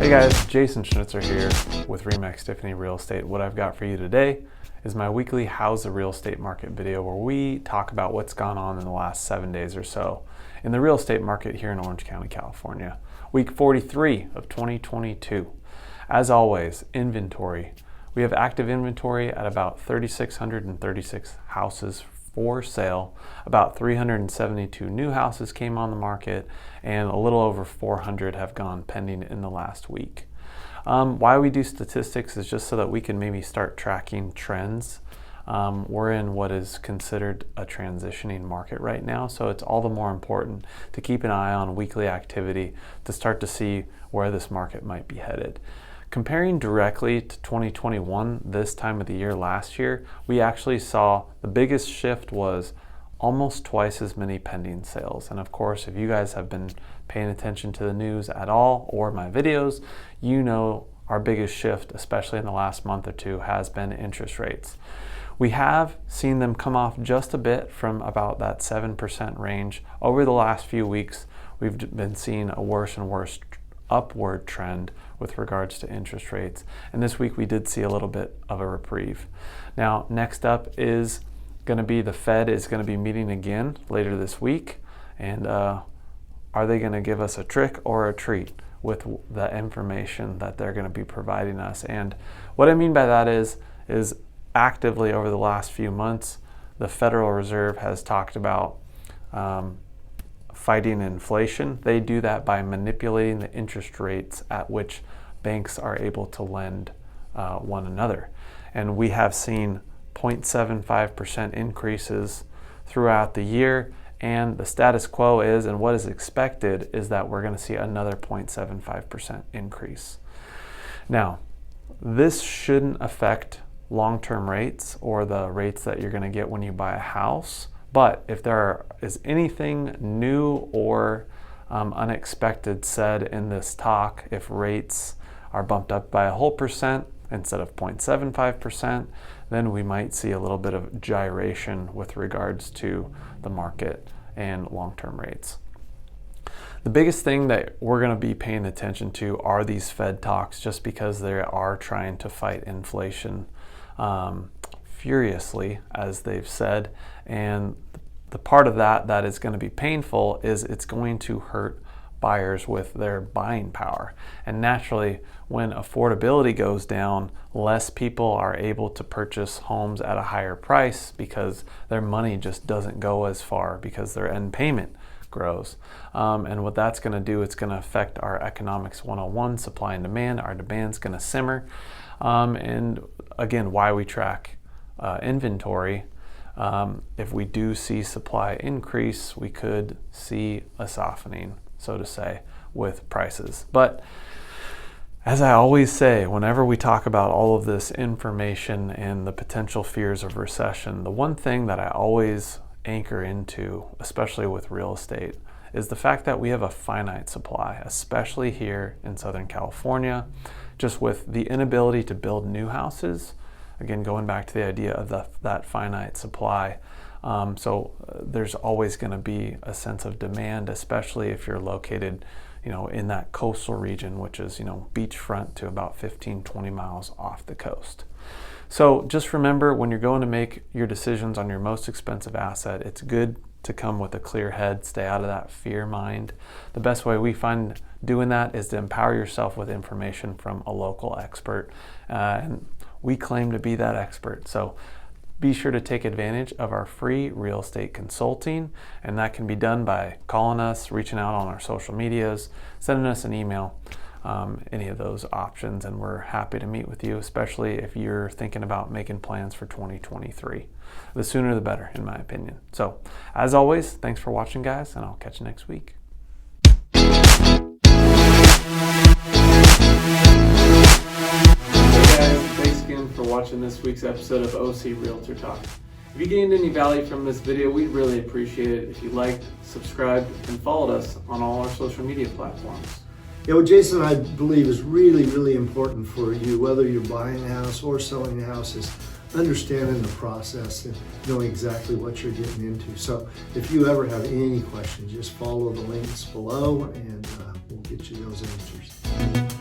Hey guys, Jason Schnitzer here with Remax Tiffany Real Estate. What I've got for you today is my weekly How's the Real Estate Market video where we talk about what's gone on in the last 7 days or so in the real estate market here in Orange County, California. Week 43 of 2022. As always, inventory. We have active inventory at about 3,636 houses for sale. About 372 new houses came on the market and a little over 400 have gone pending in the last week. Why we do statistics is just so that we can maybe start tracking trends. We're in what is considered a transitioning market right now, so it's all the more important to keep an eye on weekly activity to start to see where this market might be headed. Comparing directly to 2021, this time of the year last year, we actually saw the biggest shift was almost twice as many pending sales. And of course, if you guys have been paying attention to the news at all or my videos, you know our biggest shift, especially in the last month or two, has been interest rates. We have seen them come off just a bit from about that 7% range. Over the last few weeks, we've been seeing a worse and worse upward trend with regards to interest rates. And this week we did see a little bit of a reprieve. Now, next up is going to be the Fed is going to be meeting again later this week. And are they going to give us a trick or a treat with the information that they're going to be providing us? And what I mean by that is actively over the last few months, the Federal Reserve has talked about fighting inflation. They do that by manipulating the interest rates at which banks are able to lend one another. And we have seen 0.75% increases throughout the year, and the status quo is, and what is expected, is that we're going to see another 0.75% increase. Now, this shouldn't affect long-term rates or the rates that you're going to get when you buy a house. But if there is anything new or unexpected said in this talk, if rates are bumped up by a whole percent instead of 0.75%, then we might see a little bit of gyration with regards to the market and long-term rates. The biggest thing that we're going to be paying attention to are these Fed talks, just because they are trying to fight inflation furiously, as they've said, and the part of that is going to be painful is it's going to hurt buyers with their buying power. And naturally, when affordability goes down, less people are able to purchase homes at a higher price because their money just doesn't go as far because their end payment grows. And what that's going to do, it's going to affect our economics 101, supply and demand. Our demand's going to simmer. And again, why we track inventory. If we do see supply increase, we could see a softening, so to say, with prices. But as I always say, whenever we talk about all of this information and the potential fears of recession, the one thing that I always anchor into, especially with real estate, is the fact that we have a finite supply, especially here in Southern California, just with the inability to build new houses. Again, going back to the idea of that finite supply. So there's always going to be a sense of demand, especially if you're located, in that coastal region, which is, beachfront to about 15, 20 miles off the coast. So just remember, when you're going to make your decisions on your most expensive asset, it's good to come with a clear head, stay out of that fear mind. The best way we find doing that is to empower yourself with information from a local expert. And we claim to be that expert. So be sure to take advantage of our free real estate consulting, and that can be done by calling us, reaching out on our social medias, sending us an email, any of those options, and we're happy to meet with you, especially if you're thinking about making plans for 2023. The sooner the better, in my opinion. So, as always, thanks for watching, guys, and I'll catch you next week. For watching this week's episode of O.C Realtor Talk. If you gained any value from this video, we'd really appreciate it if you liked, subscribed, and followed us on all our social media platforms. Yeah, what Jason I believe is really, really important for you, whether you're buying a house or selling a house, is understanding the process and knowing exactly what you're getting into. So if you ever have any questions, just follow the links below and we'll get you those answers.